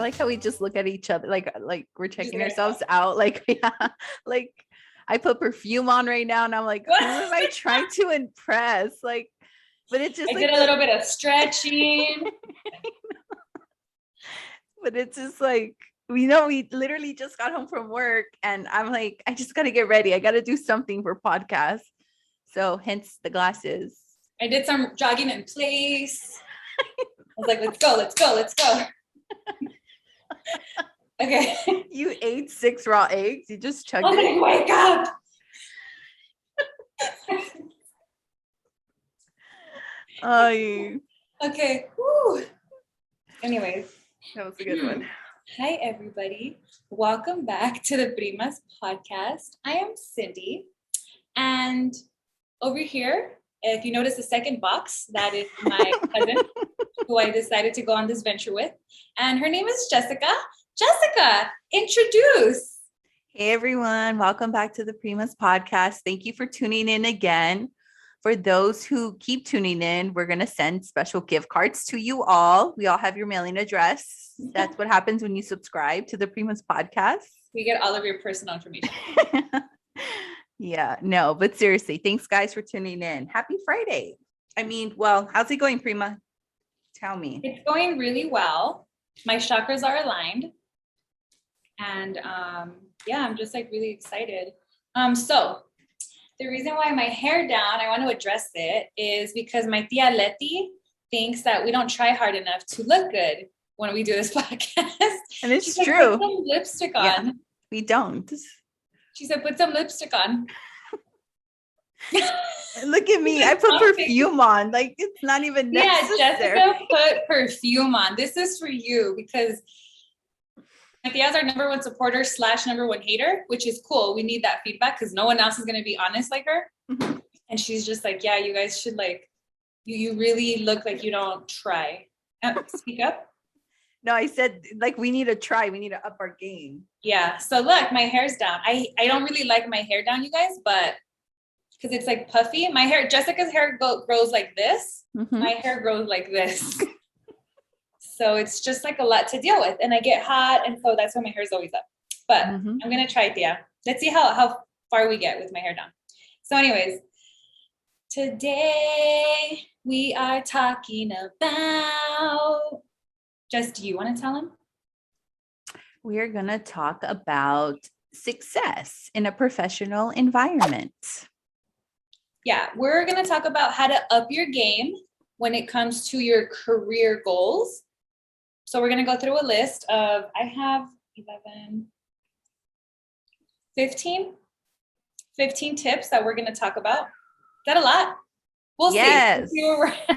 like how we just look at each other like we're checking ourselves out. Like, yeah, like I put perfume on right now and I'm like, who am I trying to impress? Like, but it's just I did a little bit of stretching. But it's just like, we literally just got home from work and I'm like, I just got to get ready. I got to do something for podcast. So hence the glasses. I did some jogging in place. I was like, let's go, let's go, let's go. Okay. You ate 6 raw eggs. You just chugged it. Like, wake up. Okay. Woo. Anyways. That was a good one. Hi, everybody. Welcome back to the Primas podcast. I am Cindy. And over here, if you notice the second box, that is my cousin who I decided to go on this venture with. And her name is Jessica. Jessica, introduce. Hey, everyone. Welcome back to the Primas podcast. Thank you for tuning in again. For those who keep tuning in, we're going to send special gift cards to you all. We all have your mailing address. That's what happens when you subscribe to the Primas podcast. We get all of your personal information. Yeah, no, but seriously, thanks guys for tuning in. Happy Friday. I mean, well, how's it going, Prima? Tell me. It's going really well. My chakras are aligned. And yeah, I'm just like really excited. So the reason why my hair down, I want to address it, is because my tia Letty thinks that we don't try hard enough to look good when we do this podcast. And it's true. Put some lipstick on. Yeah, we don't. She said, put some lipstick on. Look at me. I put perfume on. Like, it's not even necessary. Yeah, Jessica put perfume on. This is for you because my tia's our number one supporter / number one hater, which is cool. We need that feedback because no one else is going to be honest like her. Mm-hmm. And she's just like, yeah, you guys should like, you really look like you don't try. Speak up. No, I said like we need to try. We need to up our game. Yeah. So look, my hair's down. I don't really like my hair down, you guys, but because it's like puffy. My hair, Jessica's hair grows like this. Mm-hmm. My hair grows like this. So it's just like a lot to deal with. And I get hot. And so that's why my hair is always up. But I'm going to try it, yeah. Let's see how far we get with my hair down. So anyways, today we are talking about... Jess, do you want to tell him? We are going to talk about success in a professional environment. Yeah, we're going to talk about how to up your game when it comes to your career goals. So we're going to go through a list of, I have 15 tips that we're going to talk about. Is that a lot? We'll see. We'll see.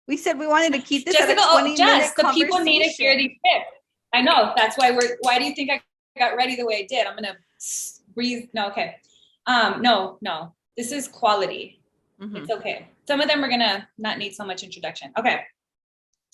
We said we wanted to keep this Jessica, at a 20-minute Jess, the conversation. people need to hear these tips. I know. That's why why do you think I got ready the way I did? I'm going to breathe. No, okay. No. This is quality. Mm-hmm. It's okay. Some of them are going to not need so much introduction. Okay.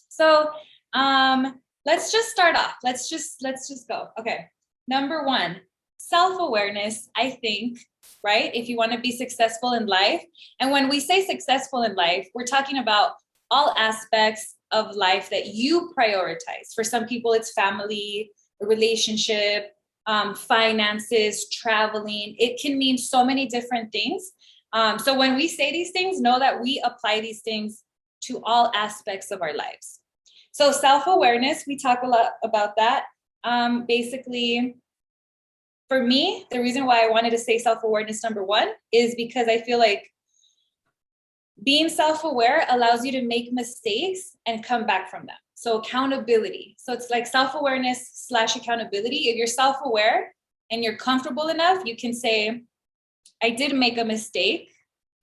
So, let's just start off. Let's just go. Okay. Number 1, self-awareness, I think, right? If you want to be successful in life. And when we say successful in life, we're talking about all aspects of life that you prioritize. For some people, it's family, a relationship, finances, traveling. It can mean so many different things. So when we say these things, know that we apply these things to all aspects of our lives. So self-awareness, we talk a lot about that. Basically, for me, the reason why I wanted to say self-awareness number 1 is because I feel like being self-aware allows you to make mistakes and come back from them. So accountability. So it's like self-awareness / accountability. If you're self-aware and you're comfortable enough, you can say, I did make a mistake.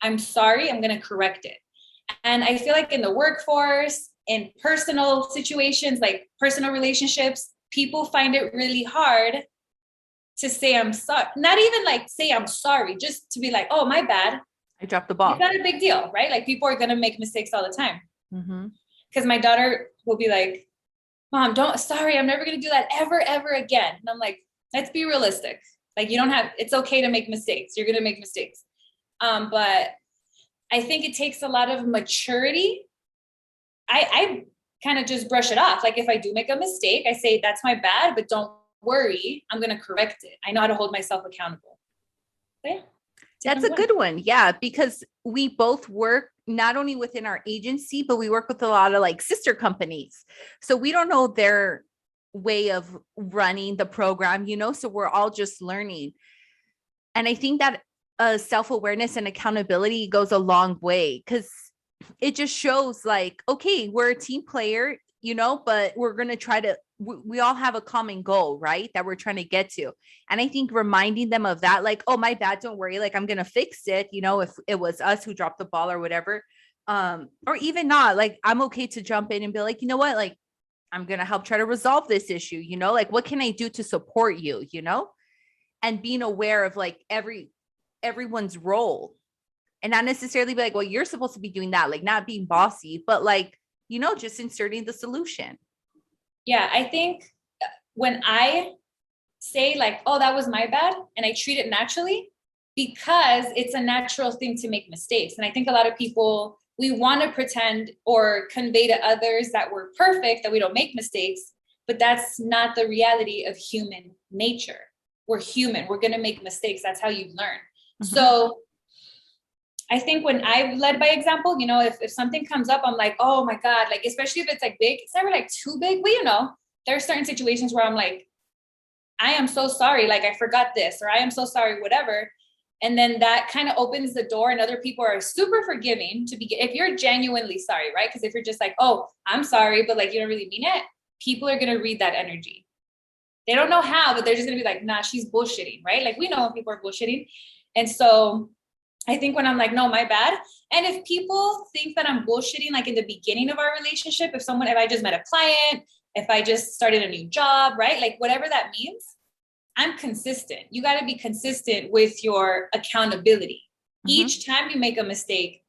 I'm sorry. I'm going to correct it. And I feel like in the workforce, in personal situations, like personal relationships, people find it really hard to say, I'm sorry. Not even like say, I'm sorry, just to be like, oh, my bad. I dropped the ball. It's not a big deal, right? Like people are going to make mistakes all the time. Because my daughter will be like, Mom, sorry, I'm never going to do that ever again. And I'm like, let's be realistic. Like it's okay to make mistakes. You're going to make mistakes. But I think it takes a lot of maturity. I kind of just brush it off. Like if I do make a mistake, I say, that's my bad, but don't worry, I'm going to correct it. I know how to hold myself accountable. So, yeah. That's a good one. Yeah. Because we both work not only within our agency, but we work with a lot of like sister companies. So we don't know their way of running the program, you know, so we're all just learning. And I think that self-awareness and accountability goes a long way, because it just shows like, okay, we're a team player, you know, but we're going to try to, we all have a common goal, right? That we're trying to get to. And I think reminding them of that, like, oh, my bad, don't worry. Like, I'm going to fix it. You know, if it was us who dropped the ball or whatever, or even not, like, I'm okay to jump in and be like, you know what, like, I'm going to help try to resolve this issue, you know, like, what can I do to support you, you know, and being aware of like everyone's role, and not necessarily be like, well, you're supposed to be doing that, like not being bossy, but like, you know, just inserting the solution. Yeah. I think when I say like, oh, that was my bad, and I treat it naturally, because it's a natural thing to make mistakes. And I think a lot of people, we want to pretend or convey to others that we're perfect, that we don't make mistakes, but that's not the reality of human nature. We're human. We're going to make mistakes. That's how you learn. Mm-hmm. So I think when I've led by example, you know, if something comes up, I'm like, oh my God, like, especially if it's like big, it's never like too big, but you know, there are certain situations where I'm like, I am so sorry. Like I forgot this, or I am so sorry, whatever. And then that kind of opens the door, and other people are super forgiving to be, if you're genuinely sorry, right? Because if you're just like, oh, I'm sorry, but like, you don't really mean it, people are going to read that energy. They don't know how, but they're just going to be like, nah, she's bullshitting, right? Like we know when people are bullshitting. And so I think when I'm like, no, my bad. And if people think that I'm bullshitting, like in the beginning of our relationship, if I just met a client, if I just started a new job, right? Like whatever that means, I'm consistent. You got to be consistent with your accountability. Mm-hmm. Each time you make a mistake,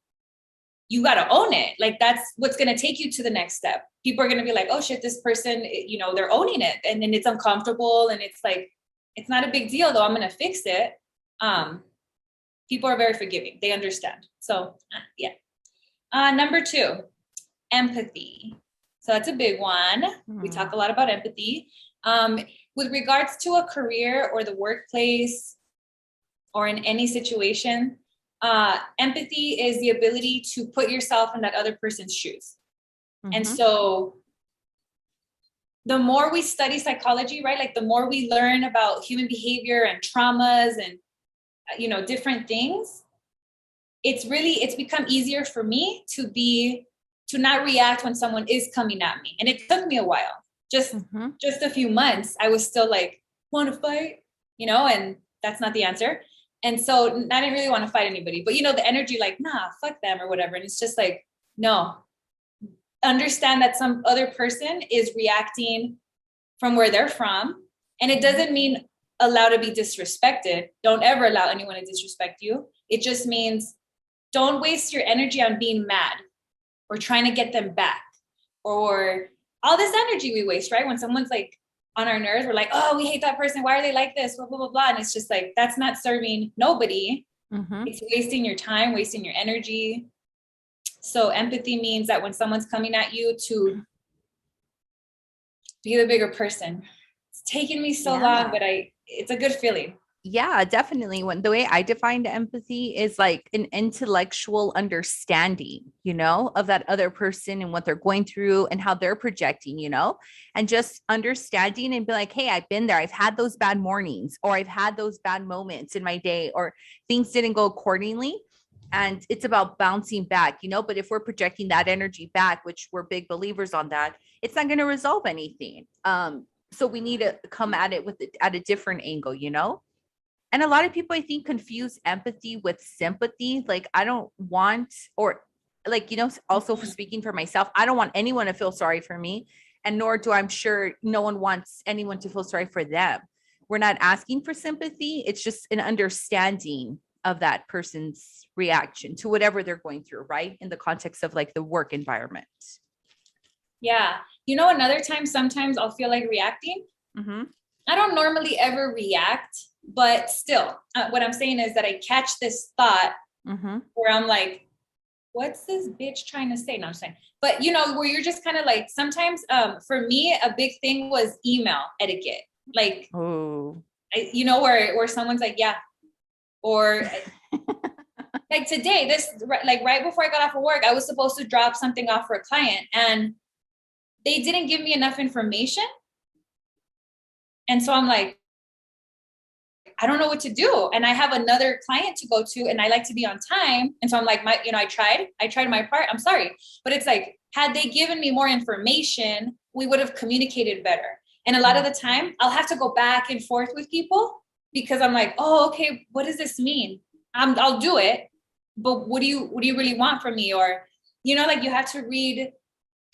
you got to own it. Like that's what's going to take you to the next step. People are going to be like, oh shit, this person, you know, they're owning it. And then it's uncomfortable. And it's like, it's not a big deal though. I'm going to fix it. People are very forgiving. They understand. So yeah. Number 2, empathy. So that's a big one. We talk a lot about empathy. With regards to a career or the workplace or in any situation, empathy is the ability to put yourself in that other person's shoes. Mm-hmm. And so the more we study psychology, right? Like the more we learn about human behavior and traumas and, you know, different things, it's become easier for me to not react when someone is coming at me. And it took me a while, just a few months. I was still like, want to fight, you know, and that's not the answer. And so I didn't really want to fight anybody, but you know, the energy like, nah, fuck them or whatever. And it's just like, no, understand that some other person is reacting from where they're from. And it doesn't mean allow to be disrespected. Don't ever allow anyone to disrespect you. It just means don't waste your energy on being mad or trying to get them back, or all this energy we waste, right? When someone's like on our nerves, we're like, oh, we hate that person. Why are they like this? Blah, blah, blah, blah. And it's just like, that's not serving nobody. Mm-hmm. It's wasting your time, wasting your energy. So empathy means that when someone's coming at you, to be the bigger person. It's taken me so long, but it's a good feeling. Yeah, definitely. When the way I defined empathy is like an intellectual understanding, you know, of that other person and what they're going through and how they're projecting, you know, and just understanding and be like, hey, I've been there. I've had those bad mornings, or I've had those bad moments in my day, or things didn't go accordingly. And it's about bouncing back, you know, but if we're projecting that energy back, which we're big believers on that, it's not going to resolve anything. So we need to come at it at a different angle, you know? And a lot of people, I think, confuse empathy with sympathy. Like, I don't want, or like, you know, also for speaking for myself, I don't want anyone to feel sorry for me. And nor do I'm sure no one wants anyone to feel sorry for them. We're not asking for sympathy. It's just an understanding of that person's reaction to whatever they're going through, right? In the context of like the work environment. Yeah. You know, another time, sometimes I'll feel like reacting. Mm-hmm. I don't normally ever react, but still, what I'm saying is that I catch this thought where I'm like, what's this bitch trying to say? No, I'm saying, but you know, where you're just kind of like, sometimes, for me, a big thing was email etiquette. Like, Oh, you know, where someone's like, yeah, or like today, like right before I got off of work, I was supposed to drop something off for a client and they didn't give me enough information. And so I'm like, I don't know what to do. And I have another client to go to and I like to be on time. And so I'm like, I tried my part. I'm sorry. But it's like, had they given me more information, we would have communicated better. And a lot of the time I'll have to go back and forth with people because I'm like, oh, okay, what does this mean? I'll do it. But what do you really want from me? Or, like you have to read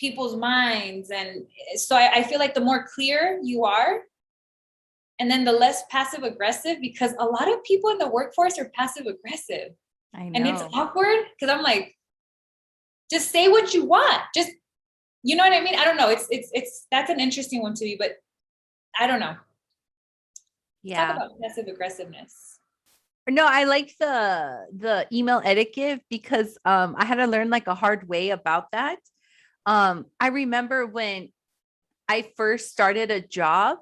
people's minds. And so I feel like the more clear you are, and then the less passive aggressive, because a lot of people in the workforce are passive aggressive. I know. And it's awkward because I'm like, just say what you want. Just, you know what I mean? I don't know. It's that's an interesting one to me, but I don't know. Yeah. Talk about passive aggressiveness. No, I like the email etiquette because I had to learn like a hard way about that. I remember when I first started a job,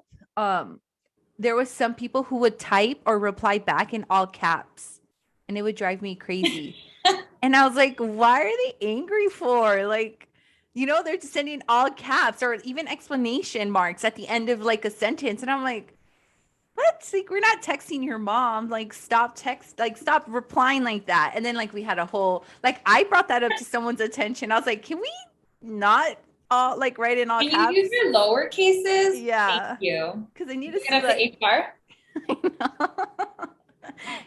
there was some people who would type or reply back in all caps and it would drive me crazy. And I was like, why are they angry for? Like, they're just sending all caps or even explanation marks at the end of like a sentence. And I'm like, what? Like, we're not texting your mom. Like, stop replying like that. And then like we had a whole, like, I brought that up to someone's attention. I was like, can we not all like write in all Can caps? you use your lower cases? Yeah. Thank you. Because I need to see that. HR.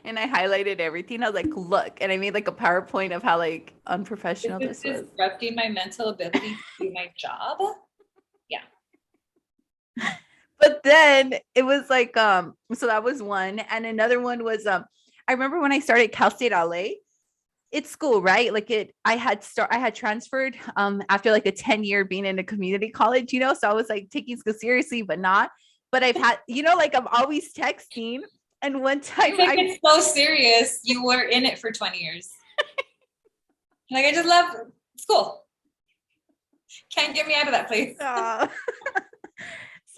And I highlighted everything. I was like, look, and I made like a PowerPoint of how like unprofessional This this is was. disrupting my mental ability to do my job. Yeah. But then it was like, so that was one. And another one was, I remember when I started Cal State LA, it's school, right? Like I had transferred, after like a 10-year being in a community college, so I was like taking school seriously, but not, but I've had, like I'm always texting. And one time it's so serious. You were in it for 20 years. Like, I just love school. Can't get me out of that place. So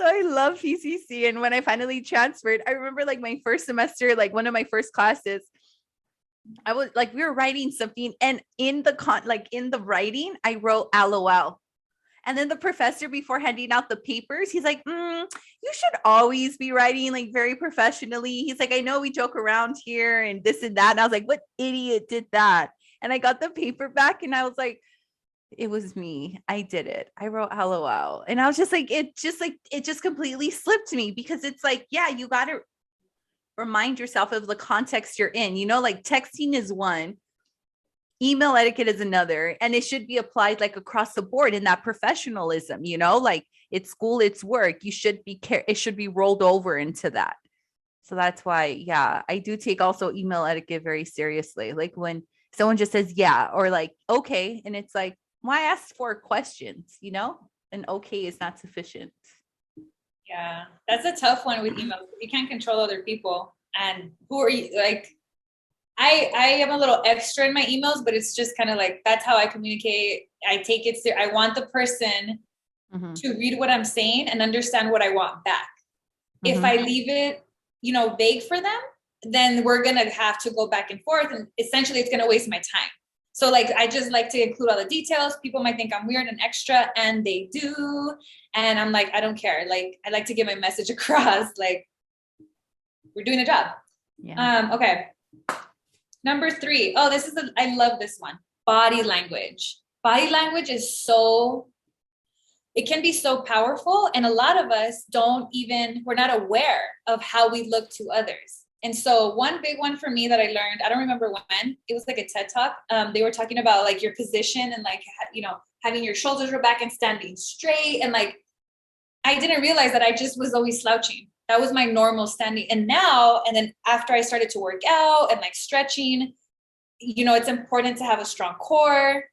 I love PCC. And when I finally transferred, I remember like my first semester, like one of my first classes, I was like, we were writing something and in the writing, I wrote LOL. And then the professor, before handing out the papers, he's like, you should always be writing like very professionally. He's like, I know we joke around here and this and that. And I was like, what idiot did that? And I got the paper back and I was like, it was me. I did it. I wrote LOL. And I was just like, it just completely slipped me because it's like, yeah, you got to remind yourself of the context you're in, like texting is one, email etiquette is another, and it should be applied like across the board in that professionalism, like it's school, it's work. It should be rolled over into that. So that's why, yeah, I do take also email etiquette very seriously. Like when someone just says, yeah, or like, okay. And it's like, why ask for questions, and okay is not sufficient. Yeah, that's a tough one with emails. You can't control other people. And who are you? Like, I am a little extra in my emails, but it's just kind of like, that's how I communicate. I take it serious. I want the person to read what I'm saying and understand what I want back. If I leave it, vague for them, then we're going to have to go back and forth. And essentially it's going to waste my time. So like, I just like to include all the details. People might think I'm weird and extra, and they do. And I'm like, I don't care. Like, I like to get my message across. Like, we're doing a job. Yeah. Okay. Number 3. Oh, I love this one. Body language. Body language is it can be so powerful. And a lot of us we're not aware of how we look to others. And so one big one for me that I learned, I don't remember when, it was like a TED Talk. They were talking about like your position and like, having your shoulders rolled back and standing straight. And like, I didn't realize that I just was always slouching. That was my normal standing. And then after I started to work out and like stretching, it's important to have a strong core.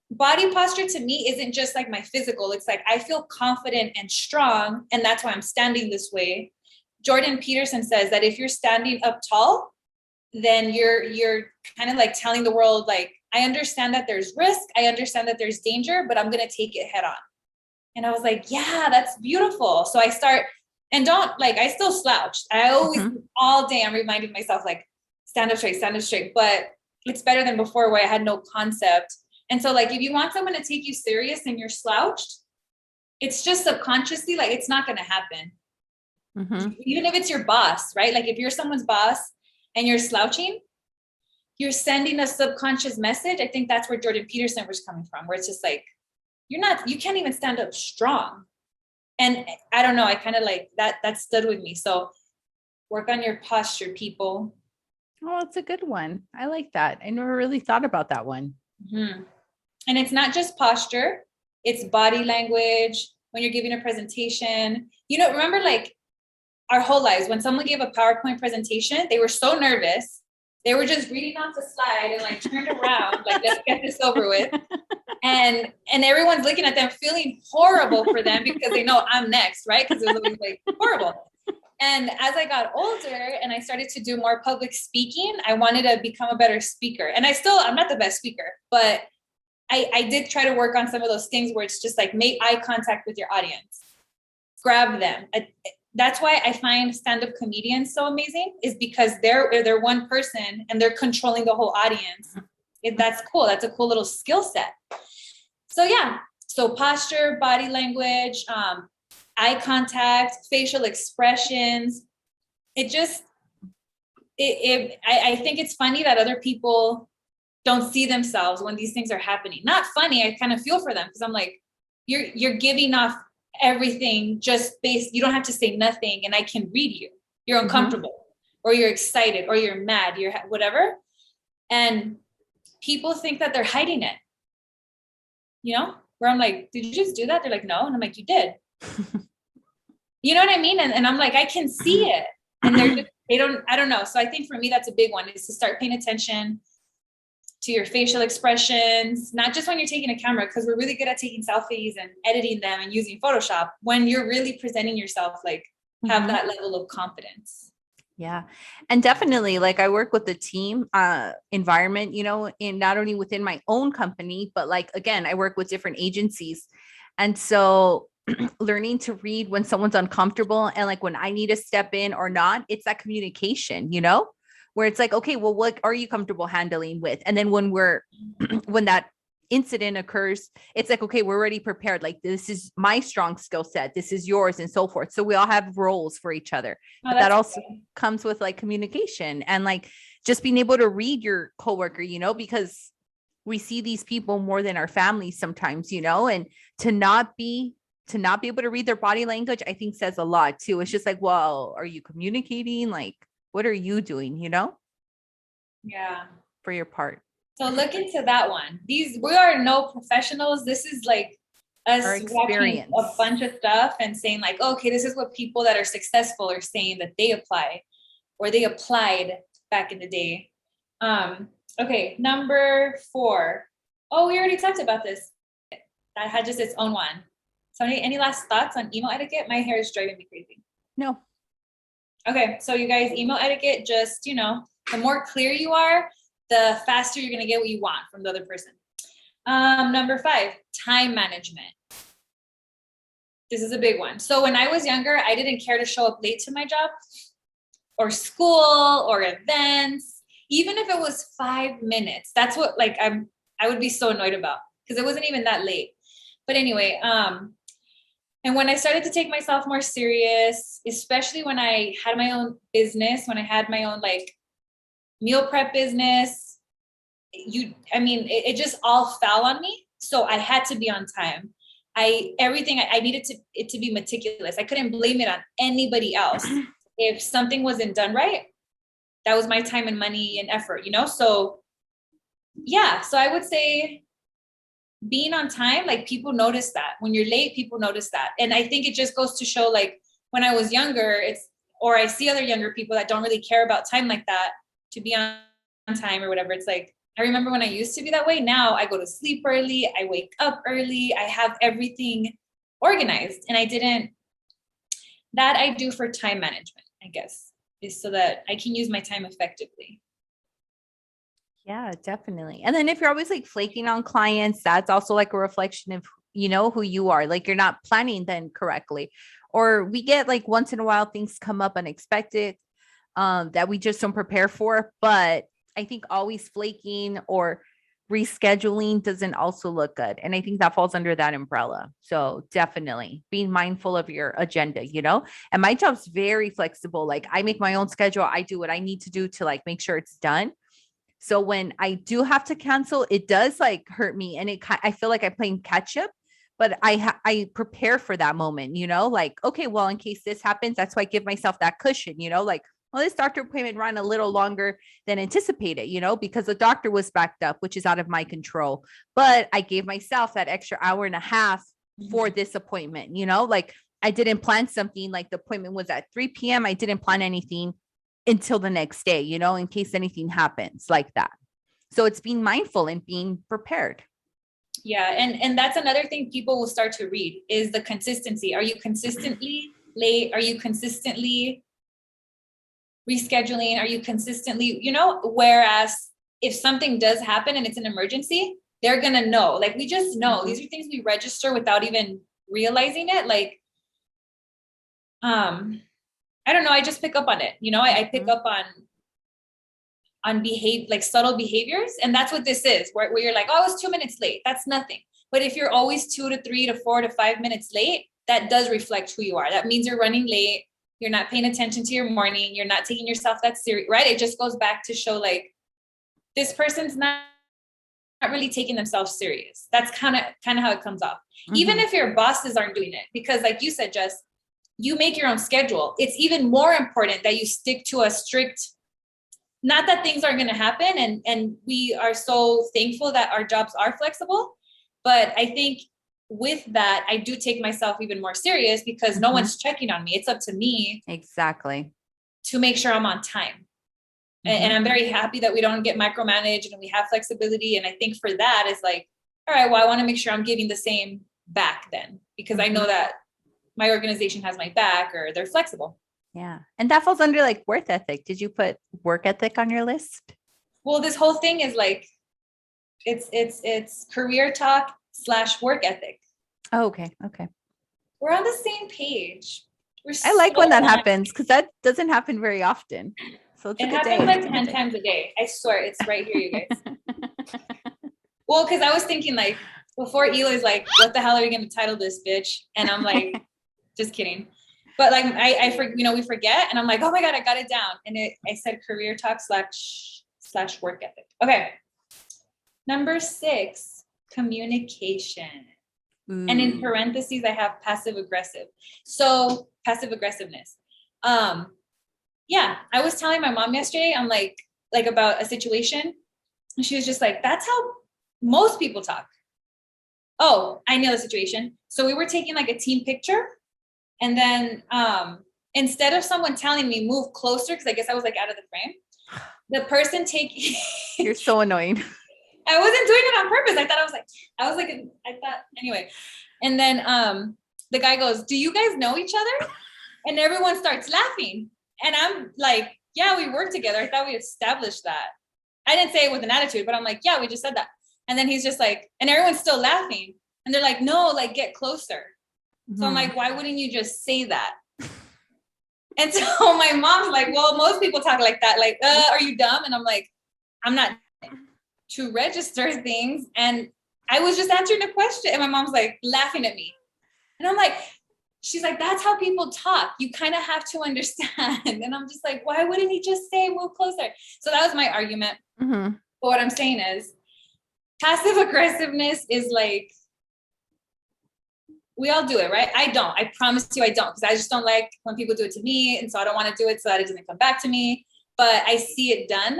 Body posture to me isn't just like my physical. It's like, I feel confident and strong. And that's why I'm standing this way. Jordan Peterson says that if you're standing up tall, then you're kind of like telling the world, like, I understand that there's risk. I understand that there's danger, but I'm going to take it head on. And I was like, yeah, that's beautiful. So I start, and I still slouched. I always, all day, I'm reminding myself, like, stand up straight. But it's better than before where I had no concept. And so, like, if you want someone to take you serious and you're slouched, it's just subconsciously, like, it's not going to happen. Even if it's your boss, right? Like, if you're someone's boss and you're slouching, you're sending a subconscious message. I think that's where Jordan Peterson was coming from, where it's just like, you can't even stand up strong. And I don't know, I kind of like that stood with me. So work on your posture, people. Oh, it's a good one. I like that. I never really thought about that one. And it's not just posture, it's body language. When you're giving a presentation, remember, like, our whole lives, when someone gave a PowerPoint presentation, they were so nervous. They were just reading off the slide and, like, turned around, like, let's get this over with. And everyone's looking at them feeling horrible for them because they know I'm next, right? Because it was always, like, horrible. And as I got older and I started to do more public speaking, I wanted to become a better speaker. And I'm not the best speaker, but I did try to work on some of those things where it's just like, make eye contact with your audience, grab them. That's why I find stand-up comedians so amazing, is because they're one person and they're controlling the whole audience. That's cool. That's a cool little skill set. So yeah. So posture, body language, eye contact, facial expressions. I think it's funny that other people don't see themselves when these things are happening. Not funny. I kind of feel for them because I'm like, you're giving off everything just based. You don't have to say nothing, and I can read you. You're uncomfortable, or you're excited, or you're mad, you're whatever. And people think that they're hiding it. Where I'm like, did you just do that? They're like, no. And I'm like, you did. You know what I mean? And I'm like, I can see it. And I don't know. So I think for me, that's a big one, is to start paying attention to your facial expressions, not just when you're taking a camera, because we're really good at taking selfies and editing them and using Photoshop. When you're really presenting yourself, like, have that level of confidence. Yeah. And definitely, like, I work with the team environment, in not only within my own company, but, like, again, I work with different agencies. And so learning to read when someone's uncomfortable and, like, when I need to step in or not, it's that communication, where it's like, okay, well, what are you comfortable handling with? And then when when that incident occurs, it's like, okay, we're already prepared. Like, this is my strong skill set. This is yours, and so forth. So we all have roles for each other. But that also comes with, like, communication and, like, just being able to read your coworker, because we see these people more than our families sometimes, and to not be able to read their body language, I think says a lot too. It's just like, well, are you communicating? Like, what are you doing, Yeah. For your part. So look into that one. We are no professionals. This is like us watching a bunch of stuff and saying, like, okay, this is what people that are successful are saying that they apply, or they applied back in the day. Okay, number 4. Oh, we already talked about this. That had just its own one. So any last thoughts on email etiquette? My hair is driving me crazy. No. Okay, so you guys, email etiquette, just, the more clear you are, the faster you're going to get what you want from the other person. Number 5, time management. This is a big one. So when I was younger, I didn't care to show up late to my job or school or events, even if it was 5 minutes. That's what, like, I would be so annoyed about, because it wasn't even that late. But anyway, and when I started to take myself more serious, especially when I had my own business, when I had my own, like, meal prep business, it just all fell on me. So I had to be on time. I needed it to be meticulous. I couldn't blame it on anybody else. If something wasn't done right, that was my time and money and effort, So yeah, so I would say being on time, like, people notice that. When you're late, people notice that. And I think it just goes to show, like, when I was younger, or I see other younger people that don't really care about time like that, to be on time or whatever. It's like, I remember when I used to be that way. Now I go to sleep early. I wake up early. I have everything organized. And that I do for time management, I guess, is so that I can use my time effectively. Yeah, definitely. And then if you're always like flaking on clients, that's also like a reflection of, who you are. Like you're not planning then correctly. Or we get like once in a while things come up unexpected that we just don't prepare for. But I think always flaking or rescheduling doesn't also look good. And I think that falls under that umbrella. So definitely being mindful of your agenda. And my job's very flexible. Like I make my own schedule. I do what I need to do to like make sure it's done. So when I do have to cancel, it does like hurt me, and I feel like I'm playing catch up. But I prepare for that moment, like, okay, well, in case this happens, that's why I give myself that cushion, like, well, this doctor appointment ran a little longer than anticipated, because the doctor was backed up, which is out of my control. But I gave myself that extra hour and a half for this appointment, like I didn't plan something, like the appointment was at 3 p.m. I didn't plan anything until the next day, in case anything happens like that. So it's being mindful and being prepared. Yeah. And that's another thing people will start to read is the consistency. Are you consistently late? Are you consistently rescheduling? Are you consistently, whereas if something does happen and it's an emergency, they're going to know, like, we just know these are things we register without even realizing it. Like, I don't know. I just pick up on it. I pick up on behave, like subtle behaviors. And that's what this is, where you're like, oh, I was 2 minutes late. That's nothing. But if you're always 2 to 3 to 4 to 5 minutes late, that does reflect who you are. That means you're running late. You're not paying attention to your morning. You're not taking yourself that serious, right? It just goes back to show like this person's not really taking themselves serious. That's kind of how it comes off. Even if your bosses aren't doing it, because like you said, Jess, you make your own schedule. It's even more important that you stick to a strict, not that things aren't going to happen. And we are so thankful that our jobs are flexible. But I think with that, I do take myself even more serious because no one's checking on me. It's up to me. Exactly. To make sure I'm on time. And I'm very happy that we don't get micromanaged and we have flexibility. And I think for that is like, all right, well, I want to make sure I'm giving the same back then, because I know that my organization has my back or they're flexible. Yeah. And that falls under like work ethic. Did you put work ethic on your list? Well, this whole thing is like, it's career talk / work ethic. Oh, okay. Okay. We're on the same page. I like when that happens because that doesn't happen very often. So it happens like 10 times a day. I swear it's right here, you guys. Well, because I was thinking like before Eli's like, what the hell are we going to title this bitch? And I'm like, just kidding. But like, we forget. And I'm like, oh my God, I got it down. And I said career talk / work ethic. Okay. Number 6, communication. And in parentheses, I have passive aggressive. So passive aggressiveness. Yeah, I was telling my mom yesterday, I'm like about a situation. And she was just like, that's how most people talk. Oh, I know the situation. So we were taking like a team picture. And then instead of someone telling me move closer, because I guess I was like out of the frame, the person You're so annoying. I wasn't doing it on purpose. I thought anyway. And then the guy goes, do you guys know each other? And everyone starts laughing. And I'm like, yeah, we work together. I thought we established that. I didn't say it with an attitude, but I'm like, yeah, we just said that. And then he's just like, and everyone's still laughing. And they're like, no, like get closer. So I'm like, why wouldn't you just say that? And so my mom's like, well, most people talk like that. Like, are you dumb? And I'm like, I'm not to register things. And I was just answering a question. And my mom's like laughing at me. And I'm like, she's like, that's how people talk. You kind of have to understand. And I'm just like, why wouldn't he just say move closer? So that was my argument. But what I'm saying is passive aggressiveness is like, we all do it, right? I don't. I promise you I don't, because I just don't like when people do it to me. And so I don't want to do it so that it doesn't come back to me. But I see it done.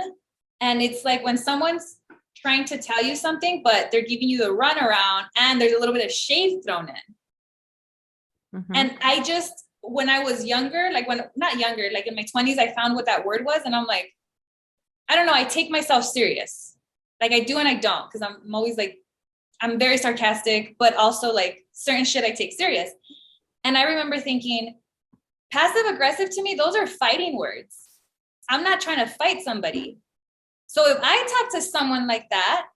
And it's like when someone's trying to tell you something, but they're giving you the runaround and there's a little bit of shade thrown in. And I just, when I was younger, like not younger, like in my 20s, I found what that word was. And I'm like, I don't know. I take myself serious. Like I do and I don't, because I'm always like, I'm very sarcastic, but also like certain shit I take serious. And I remember thinking, passive aggressive to me, those are fighting words. I'm not trying to fight somebody. So if I talk to someone like that,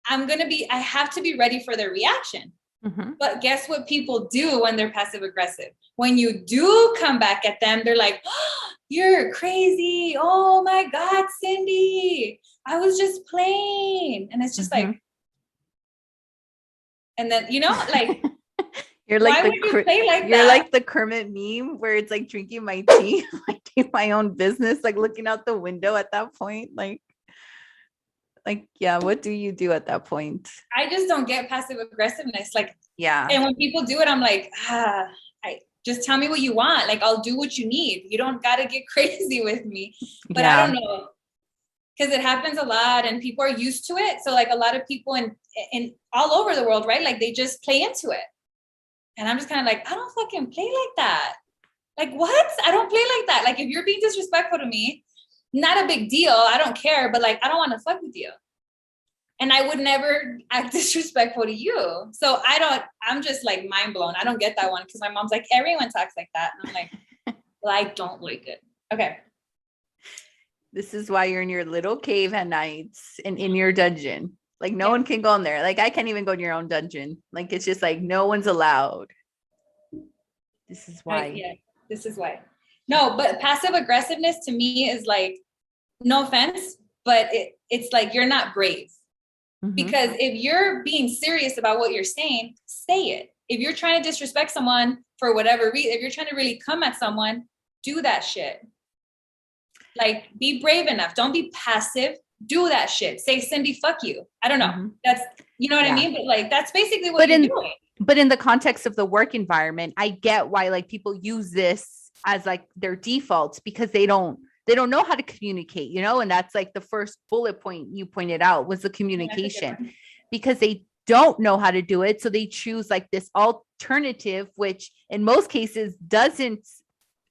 I have to be ready for their reaction. Mm-hmm. But guess what people do when they're passive aggressive? When you do come back at them, they're like, oh, you're crazy. Oh my God, Cindy, I was just playing. And it's just Mm-hmm. like, and then, like, You're why like would you play like you're that? like the Kermit meme where it's like drinking my tea, like doing my own business, like looking out the window at that point. Like, yeah, what do you do at that point? I just don't get passive aggressiveness. Like, Yeah. and when people do it, I'm like, I just tell me what you want. Like, I'll do what you need. You don't got to get crazy with me. But I don't know, because it happens a lot and people are used to it. So like a lot of people in all over the world, right? Like they just play into it. And I'm just kind of like, I don't fucking play like that. Like, what? I don't play like that. Like, if you're being disrespectful to me, not a big deal. I don't care. But like, I don't want to fuck with you. And I would never act disrespectful to you. So I'm just like mind blown. I don't get that one because my mom's like, everyone talks like that. And I'm like, well, I don't like it. Okay. This is why you're in your little cave at nights and in your dungeon. Like no one can go in there. Like I can't even go in your own dungeon. Like it's just like no one's allowed. This is why. This is why. No, but passive aggressiveness to me is like, no offense, but it's like you're not brave. Mm-hmm. Because if you're being serious about what you're saying, say it. If you're trying to disrespect someone for whatever reason, if you're trying to really come at someone, do that shit. Like, be brave enough. Don't be passive. Do that shit. Say, Cindy, fuck you. I don't know. Mm-hmm. That's, you know what I mean? But like, that's basically what you're doing. But in the context of the work environment, I get why like people use this as like their defaults because they don't know how to communicate, you know? And that's like the first bullet point you pointed out was the communication because they don't know how to do it. So they choose like this alternative, which in most cases doesn't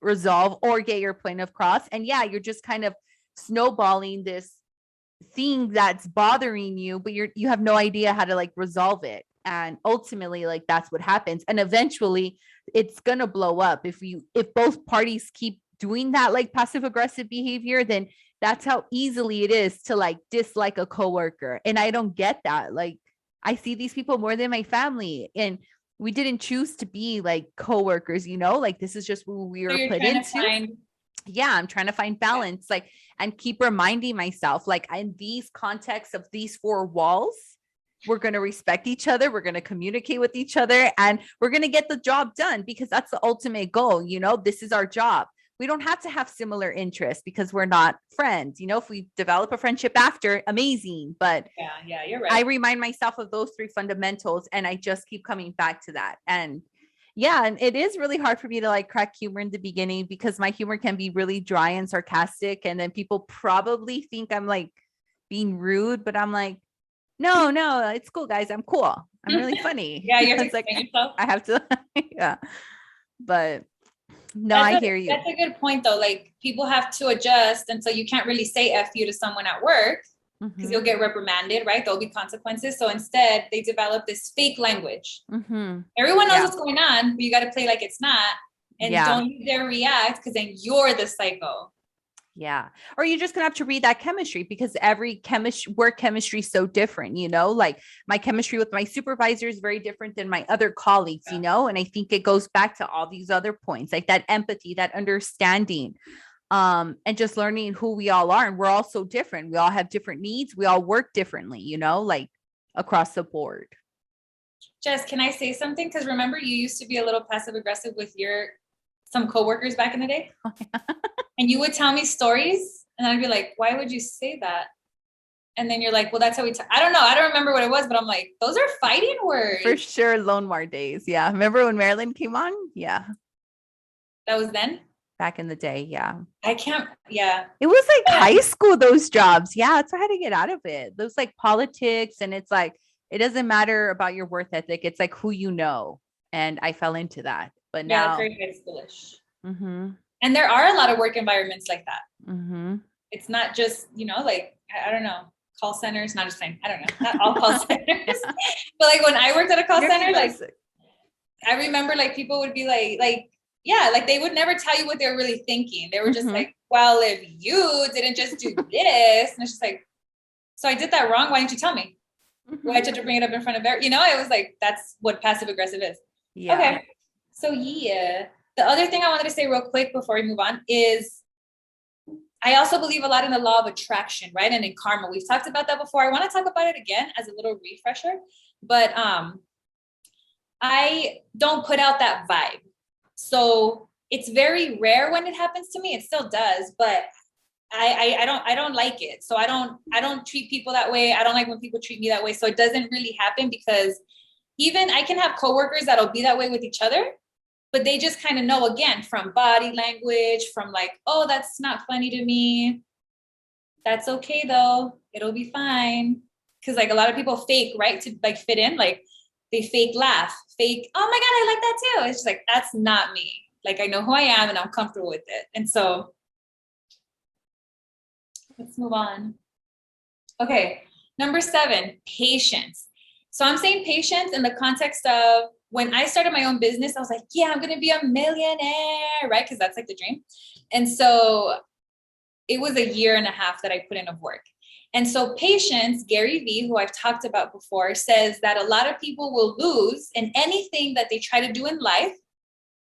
resolve or get your point across. And yeah, you're just kind of snowballing this thing that's bothering you, but you have no idea how to like resolve it. And ultimately, like that's what happens. And eventually it's gonna blow up if both parties keep doing that like passive aggressive behavior, then that's how easily it is to like dislike a coworker. And I don't get that. Like I see these people more than my family and we didn't choose to be like coworkers, you know, like this is just who we were put into. Yeah, I'm trying to find balance, like, and keep reminding myself, like in these contexts of these four walls, we're going to respect each other. We're going to communicate with each other and we're going to get the job done because that's the ultimate goal. You know, this is our job. We don't have to have similar interests because we're not friends. You know, if we develop a friendship after, amazing. But yeah, you're right. I remind myself of those three fundamentals and I just keep coming back to that. And yeah, and it is really hard for me to like crack humor in the beginning because my humor can be really dry and sarcastic. And then people probably think I'm like being rude, but I'm like, no, it's cool, guys. I'm cool. I'm really funny. Yeah, you have to like, yourself. I have to, yeah. But no, I hear you. That's a good point though. Like people have to adjust. And so you can't really say F you to someone at work because you'll get reprimanded, right? There'll be consequences. So instead they develop this fake language. Everyone knows what's going on, but you got to play like it's not. And don't you dare react because then you're the psycho. Yeah. Or you're just going to have to read that chemistry because every work chemistry is so different, you know, like my chemistry with my supervisor is very different than my other colleagues, you know, and I think it goes back to all these other points, like that empathy, that understanding, and just learning who we all are. And we're all so different. We all have different needs. We all work differently, you know, like across the board. Jess, can I say something? Because remember, you used to be a little passive aggressive with some coworkers back in the day. Oh, yeah. And you would tell me stories and I'd be like, why would you say that? And then you're like, well, that's how we talk. I don't know. I don't remember what it was, but I'm like, those are fighting words. For sure. Loanmar days. Yeah. Remember when Marilyn came on? Yeah. That was then? Back in the day. Yeah. I can't. Yeah. It was like high school, those jobs. Yeah. That's why I had to get out of it. Those like politics. And it's like, it doesn't matter about your work ethic. It's like who you know. And I fell into that. But now. Yeah, it's very high schoolish. And there are a lot of work environments like that. It's not just, you know, like, I don't know, call centers, not just saying, I don't know, not all call centers. But like when I worked at a call center, like I remember like people would be like, yeah, like they would never tell you what they were really thinking. They were just Mhm. like, well, if you didn't just do this, and it's just like, so I did that wrong. Why didn't you tell me? Why did you bring it up in front of everyone? You know, it was like, that's what passive aggressive is. Yeah. Okay. So yeah. The other thing I wanted to say real quick before we move on is I also believe a lot in the law of attraction, right? And in karma. We've talked about that before. I want to talk about it again as a little refresher, but I don't put out that vibe. So it's very rare when it happens to me. It still does, but I don't like it. So I don't treat people that way. I don't like when people treat me that way. So it doesn't really happen because even I can have coworkers that'll be that way with each other, but they just kind of know, again, from body language, from like, oh, that's not funny to me. That's okay though. It'll be fine. Cause like a lot of people fake, right? To like fit in, like they fake laugh, fake, oh my God, I like that too. It's just like, that's not me. Like I know who I am and I'm comfortable with it. And so let's move on. Okay. Number 7, patience. So I'm saying patience in the context of when I started my own business, I was like, yeah, I'm going to be a millionaire, right? Because that's like the dream. And so it was a year and a half that I put in of work. And so patience, Gary Vee, who I've talked about before, says that a lot of people will lose in anything that they try to do in life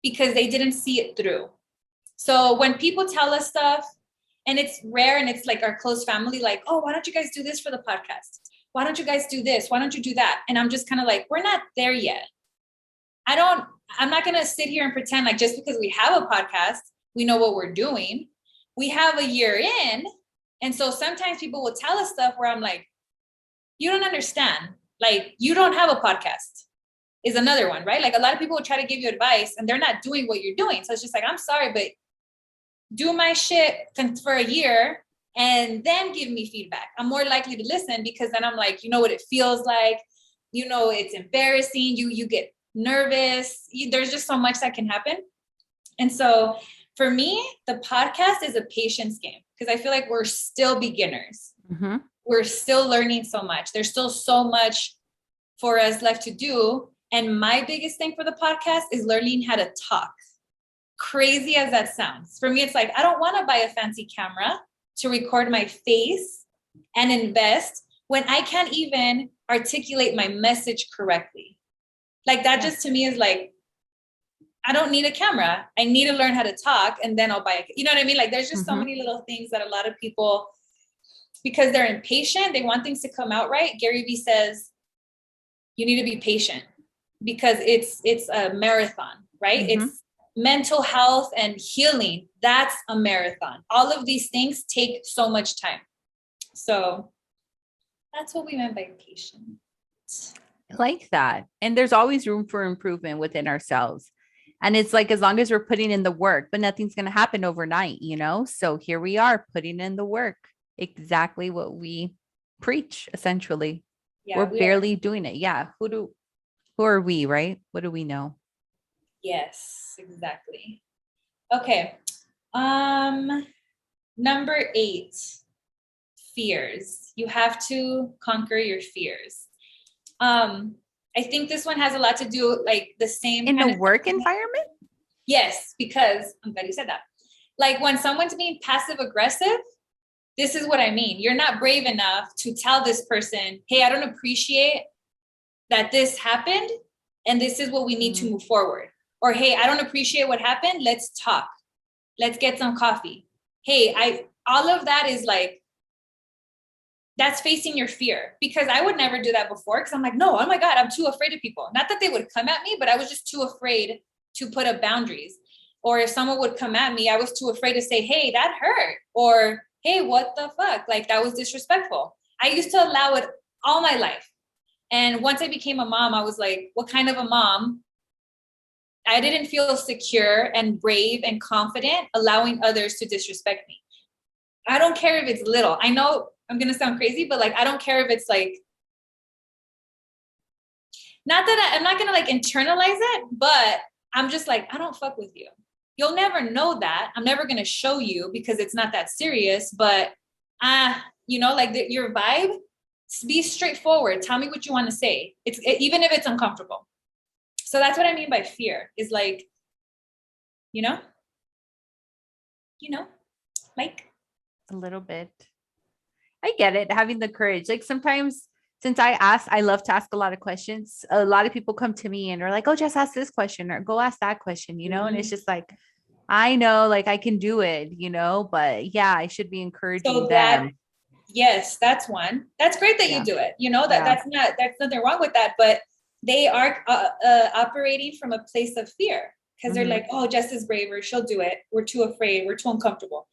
because they didn't see it through. So when people tell us stuff, and it's rare and it's like our close family, like, oh, why don't you guys do this for the podcast? Why don't you guys do this? Why don't you do that? And I'm just kind of like, we're not there yet. I'm not going to sit here and pretend like just because we have a podcast, we know what we're doing. We have a year in. And so sometimes people will tell us stuff where I'm like, you don't understand. Like, you don't have a podcast is another one, right? Like a lot of people will try to give you advice and they're not doing what you're doing. So it's just like, I'm sorry, but do my shit for a year and then give me feedback. I'm more likely to listen because then I'm like, you know what it feels like. You know, it's embarrassing. You get nervous. There's just so much that can happen. And so for me, the podcast is a patience game because I feel like we're still beginners. Mm-hmm. We're still learning so much. There's still so much for us left to do. And my biggest thing for the podcast is learning how to talk. Crazy as that sounds. For me, it's like, I don't want to buy a fancy camera to record my face and invest when I can't even articulate my message correctly. Like that just to me is like, I don't need a camera. I need to learn how to talk and then I'll buy it. You know what I mean? Like there's just so many little things that a lot of people, because they're impatient, they want things to come out right. Gary Vee says, you need to be patient because it's a marathon, right? It's mental health and healing. That's a marathon. All of these things take so much time. So that's what we meant by patient. I like that. And there's always room for improvement within ourselves. And it's like, as long as we're putting in the work, but nothing's going to happen overnight, you know? So here we are putting in the work, exactly what we preach, essentially. Yeah, we're barely doing it. Yeah. Who are we, right? What do we know? Yes, exactly. Okay. Number 8, fears. You have to conquer your fears. I think this one has a lot to do like the same in the work environment. Yes, because I'm glad you said that. Like when someone's being passive aggressive, this is what I mean. You're not brave enough to tell this person, hey, I don't appreciate that this happened and this is what we need to move forward. Or, hey, I don't appreciate what happened. Let's talk. Let's get some coffee. Hey, all of that is like, that's facing your fear, because I would never do that before. Cause I'm like, no, oh my God, I'm too afraid of people. Not that they would come at me, but I was just too afraid to put up boundaries. Or if someone would come at me, I was too afraid to say, hey, that hurt. Or, hey, what the fuck? Like that was disrespectful. I used to allow it all my life. And once I became a mom, I was like, what kind of a mom? I didn't feel secure and brave and confident allowing others to disrespect me. I don't care if it's little. I know I'm going to sound crazy, but like, I don't care if it's like, not that I'm not going to like internalize it, but I'm just like, I don't fuck with you. You'll never know that. I'm never going to show you because it's not that serious, but like your vibe, be straightforward. Tell me what you want to say. Even if it's uncomfortable. So that's what I mean by fear, is like, you know, like A little bit. I get it. Having the courage. Like sometimes since I love to ask a lot of questions. A lot of people come to me and are like, oh, just ask this question or go ask that question, and it's just like, I know, like I can do it, but yeah, I should be encouraging so that. them. Yes, that's one. That's great that you Yeah. do it. Yeah. That's nothing wrong with that. But they are operating from a place of fear because they're like, oh, Jess is braver. She'll do it. We're too afraid. We're too uncomfortable.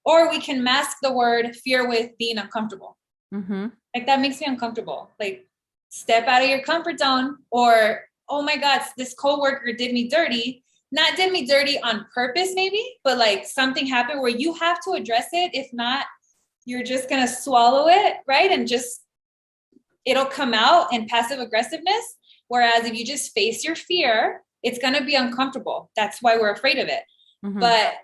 Or we can mask the word fear with being uncomfortable. Like that makes me uncomfortable. Like step out of your comfort zone. Or, oh my God, this coworker did me dirty. Not did me dirty on purpose, maybe, but like something happened where you have to address it. If not, you're just going to swallow it, right? And just, it'll come out in passive aggressiveness. Whereas if you just face your fear, it's going to be uncomfortable. That's why we're afraid of it. But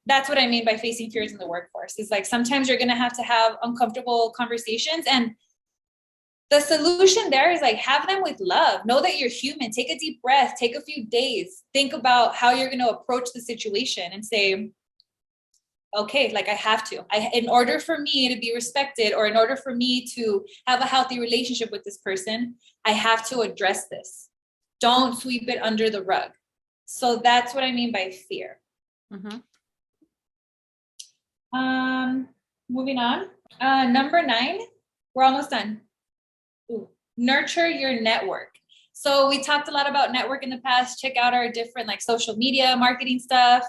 that's what I mean by facing fears in the workforce. Is like sometimes you're going to have uncomfortable conversations, and the solution there is like have them with love. Know that you're human. Take a deep breath, take a few days, think about how you're going to approach the situation and say, okay, like I have to, in order for me to be respected, or in order for me to have a healthy relationship with this person, I have to address this. Don't sweep it under the rug. So that's what I mean by fear. Moving on. Number 9, we're almost done. Ooh. Nurture your network. So we talked a lot about network in the past. Check out our different like social media marketing stuff.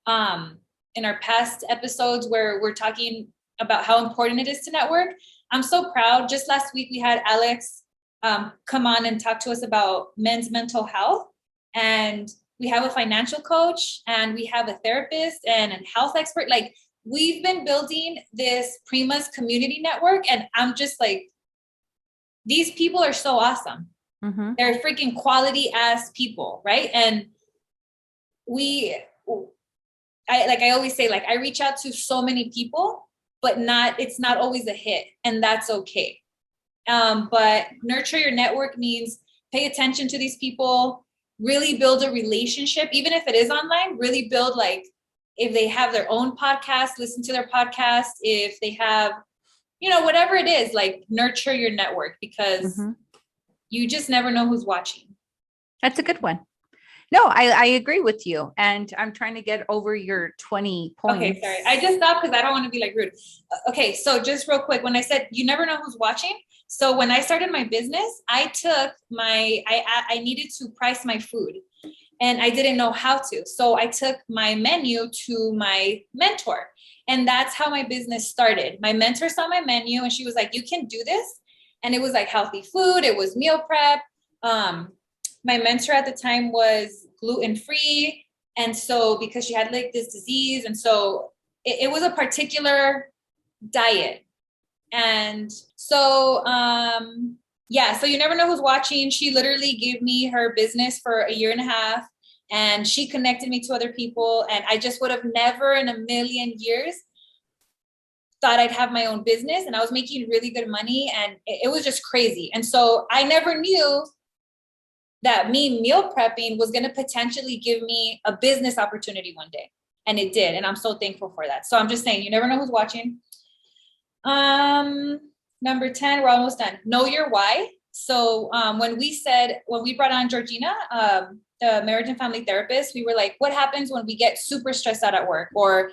In our past episodes where we're talking about how important it is to network. I'm so proud. Just last week, we had Alex come on and talk to us about men's mental health. And we have a financial coach, and we have a therapist and a health expert. Like we've been building this Primas community network. And I'm just like, these people are so awesome. They're freaking quality ass people, right? And I always say, like, I reach out to so many people, but it's not always a hit, and that's okay. But nurture your network means pay attention to these people, really build a relationship, even if it is online, really build, like, if they have their own podcast, listen to their podcast. If they have, whatever it is, like nurture your network, because you just never know who's watching. That's a good one. No, I agree with you. And I'm trying to get over your 20 points. Okay, sorry. I just stopped because I don't want to be like rude. Okay, so just real quick, when I said you never know who's watching. So when I started my business, I needed to price my food, and I didn't know how to. So I took my menu to my mentor, and that's how my business started. My mentor saw my menu and she was like, you can do this. And it was like healthy food. It was meal prep. My mentor at the time was gluten-free. And so because she had like this disease, and so it was a particular diet. And so, so you never know who's watching. She literally gave me her business for a year and a half, and she connected me to other people. And I just would have never in a million years thought I'd have my own business, and I was making really good money, and it was just crazy. And so I never knew that me meal prepping was going to potentially give me a business opportunity one day. And it did. And I'm so thankful for that. So I'm just saying, you never know who's watching. Number 10, we're almost done. Know your why. So when we brought on Georgina, the marriage and family therapist, we were like, what happens when we get super stressed out at work, or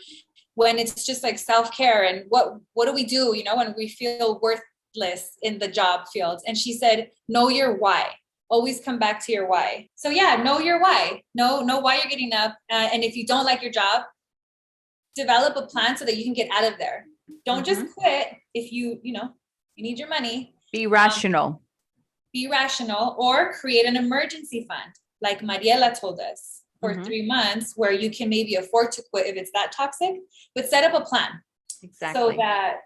when it's just like self-care, and what do we do, when we feel worthless in the job field? And she said, know your why. Always come back to your why. So yeah, know your why. Know why you're getting up. And if you don't like your job, develop a plan so that you can get out of there. Don't just quit if you need your money. Be rational. Be rational, or create an emergency fund, like Mariela told us, for 3 months, where you can maybe afford to quit if it's that toxic, but set up a plan. Exactly. So that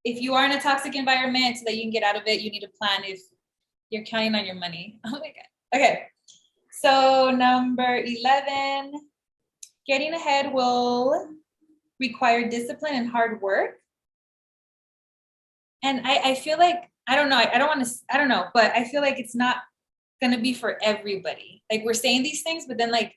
if you are in a toxic environment, so that you can get out of it, you need a plan if you're counting on your money. Oh my God. Okay. So number 11, getting ahead will require discipline and hard work. And I feel like, I don't know, but I feel like it's not going to be for everybody. Like we're saying these things, but then like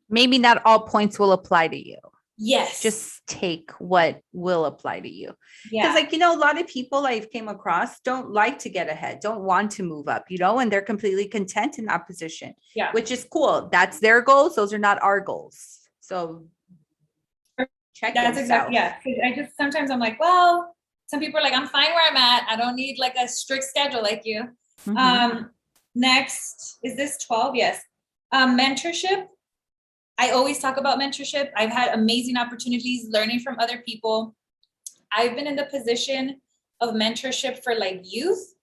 Maybe not all points will apply to you. Yes. Just take what will apply to you. Yeah. Because a lot of people I've came across don't like to get ahead, don't want to move up, and they're completely content in that position. Yeah. Which is cool. That's their goals. Those are not our goals. So check That's yourself. exactly, yeah. Sometimes I'm like, well, some people are like, I'm fine where I'm at. I don't need like a strict schedule like you. Next, is this 12? Yes. Mentorship. I always talk about mentorship. I've had amazing opportunities learning from other people. I've been in the position of mentorship for like youth.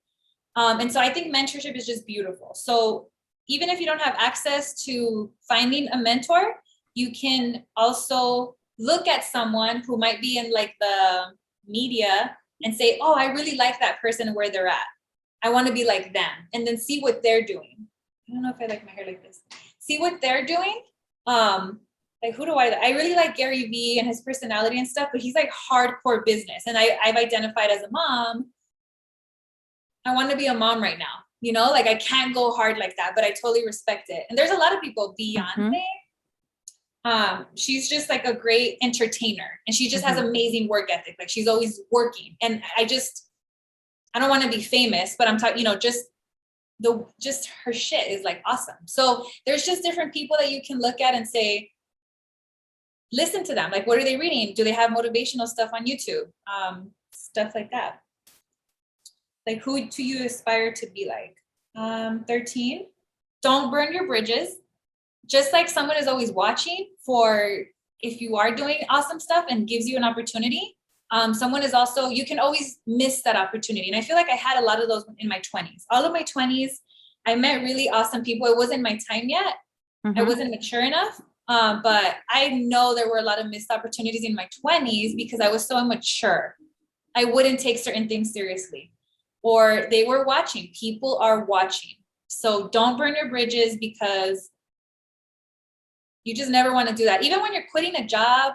And so I think mentorship is just beautiful. So even if you don't have access to finding a mentor, you can also look at someone who might be in like the media and say, oh, I really like that person and where they're at. I want to be like them. And then see what they're doing. I don't know if I like my hair like this. See what they're doing. Like who do I really like Gary Vee and his personality and stuff, but he's like hardcore business. And I've identified as a mom. I want to be a mom right now, like I can't go hard like that, but I totally respect it. And there's a lot of people, Beyonce, she's just like a great entertainer and she just has amazing work ethic. Like she's always working. And I don't want to be famous, but I'm talking, just her shit is like awesome. So there's just different people that you can look at and say, listen to them. Like, what are they reading? Do they have motivational stuff on YouTube? Stuff like that. Like, who do you aspire to be like? 13, don't burn your bridges. Just like someone is always watching for if you are doing awesome stuff and gives you an opportunity. Someone is also, you can always miss that opportunity. And I feel like I had a lot of those in my 20s. All of my 20s, I met really awesome people. It wasn't my time yet. I wasn't mature enough. But I know there were a lot of missed opportunities in my 20s because I was so immature. I wouldn't take certain things seriously. Or they were watching. People are watching. So don't burn your bridges because you just never want to do that. Even when you're quitting a job,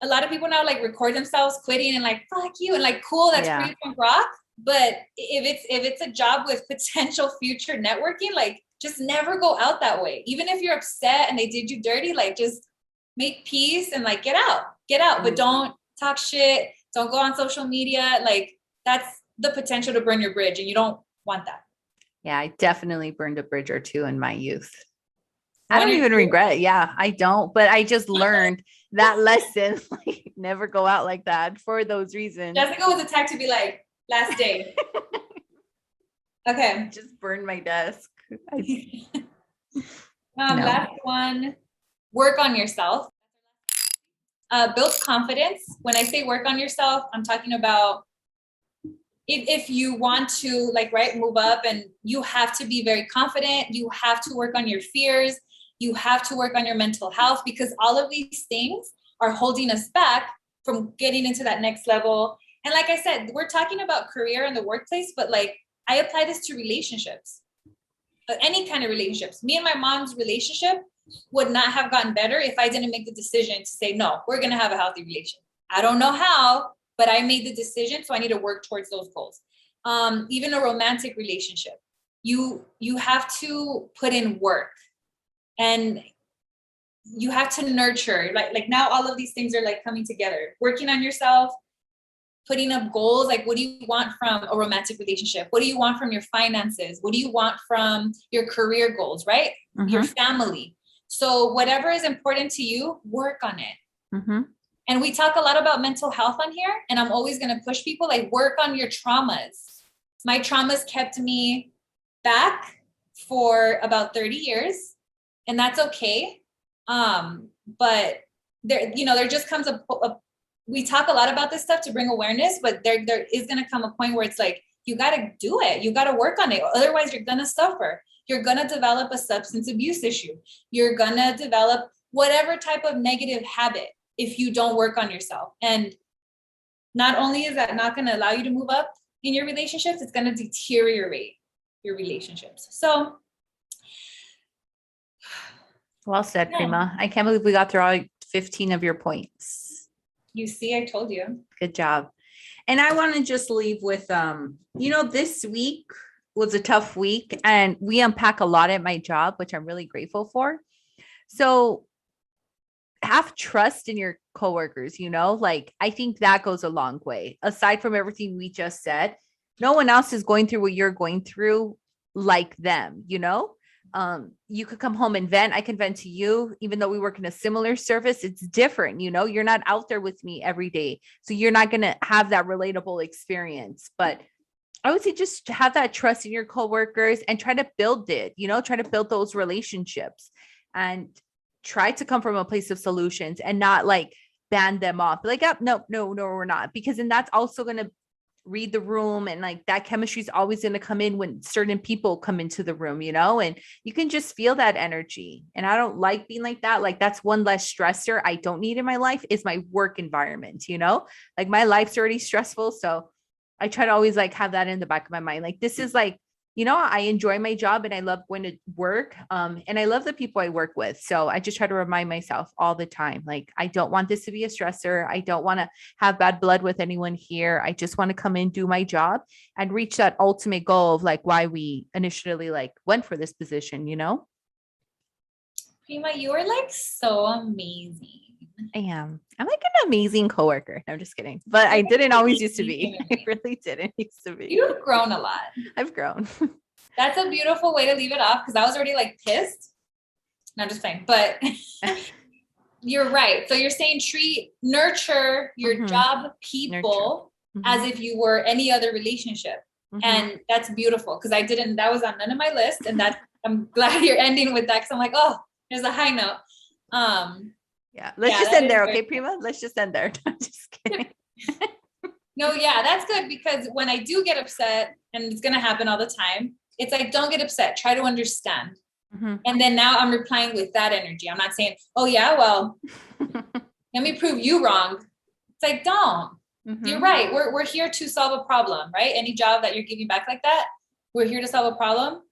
a lot of people now like record themselves quitting and like, fuck you. And like, cool, that's pretty punk rock. But if it's a job with potential future networking, like just never go out that way. Even if you're upset and they did you dirty, like just make peace and like get out, but don't talk shit. Don't go on social media. Like that's the potential to burn your bridge and you don't want that. Yeah, I definitely burned a bridge or two in my youth. I don't even regret. Yeah, I don't. But I just learned that lesson. Like, never go out like that for those reasons. Jessica was attacked to be like, last day. Okay. Just burned my desk. Last one, work on yourself. Build confidence. When I say work on yourself, I'm talking about if you want to move up, and you have to be very confident. You have to work on your fears. You have to work on your mental health, because all of these things are holding us back from getting into that next level. And like I said, we're talking about career in the workplace, but like I apply this to relationships, any kind of relationships. Me and my mom's relationship would not have gotten better if I didn't make the decision to say, no, we're going to have a healthy relationship. I don't know how, but I made the decision. So I need to work towards those goals. Even a romantic relationship, you have to put in work, and you have to nurture. Like now all of these things are like coming together, working on yourself, putting up goals. Like, what do you want from a romantic relationship? What do you want from your finances? What do you want from your career goals, right? Your family. So whatever is important to you, work on it. And we talk a lot about mental health on here, and I'm always going to push people, like, work on your traumas. My traumas kept me back for about 30 years, and that's okay. But there just comes we talk a lot about this stuff to bring awareness, but there is going to come a point where it's like, you got to do it. You got to work on it. Otherwise you're going to suffer. You're going to develop a substance abuse issue. You're going to develop whatever type of negative habit if you don't work on yourself. And not only is that not going to allow you to move up in your relationships, it's going to deteriorate your relationships. So. Well said, Prima. I can't believe we got through all 15 of your points. You see, I told you. Good job. And I want to just leave with, this week was a tough week, and we unpack a lot at my job, which I'm really grateful for. So have trust in your coworkers, like I think that goes a long way. Aside from everything we just said, no one else is going through what you're going through like them, you could come home and vent. I can vent to you, even though we work in a similar service. It's different, you're not out there with me every day. So you're not going to have that relatable experience. But I would say just have that trust in your coworkers and try to build it, try to build those relationships and try to come from a place of solutions and not like ban them off. Like, oh, no, we're not. Because then that's also going to read the room, and like that chemistry is always going to come in when certain people come into the room, and you can just feel that energy. And I don't like being like that. Like that's one less stressor I don't need in my life is my work environment, like my life's already stressful. So I try to always like have that in the back of my mind. Like this is like, I enjoy my job and I love going to work. And I love the people I work with. So I just try to remind myself all the time, like, I don't want this to be a stressor. I don't want to have bad blood with anyone here. I just want to come in, do my job and reach that ultimate goal of like why we initially like went for this position, Prima, you are like so amazing. I am. I'm like an amazing coworker. No, I'm just kidding. But I didn't always used to be. I really didn't used to be. You've grown a lot. I've grown. That's a beautiful way to leave it off because I was already like pissed. No, I'm just playing. But you're right. So you're saying nurture your job people as if you were any other relationship. And that's beautiful because that was on none of my list. And I'm glad you're ending with that because I'm like, oh, there's a high note. Yeah, let's just end there. Okay, Prima, let's just end there. I'm just kidding. No, yeah, that's good because when I do get upset, and it's going to happen all the time, it's like, don't get upset. Try to understand. And then now I'm replying with that energy. I'm not saying, oh yeah, well, let me prove you wrong. It's like, don't. You're right. We're here to solve a problem, right? Any job that you're giving back like that, we're here to solve a problem.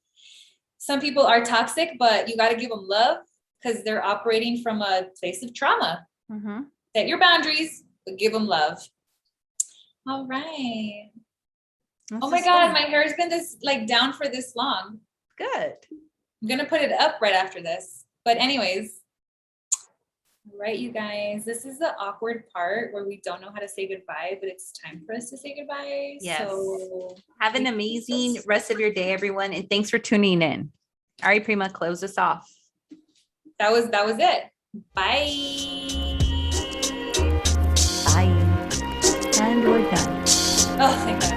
Some people are toxic, but you got to give them love because they're operating from a place of trauma. Set your boundaries, but give them love. All right. Oh my God, my hair has been this like down for this long. Good. I'm going to put it up right after this. But anyways, all right, you guys, this is the awkward part where we don't know how to say goodbye, but it's time for us to say goodbye. Yes. So have an amazing rest of your day, everyone. And thanks for tuning in. All right, Prima, close us off. That was it. Bye. Bye. And we're done. Oh, thank God.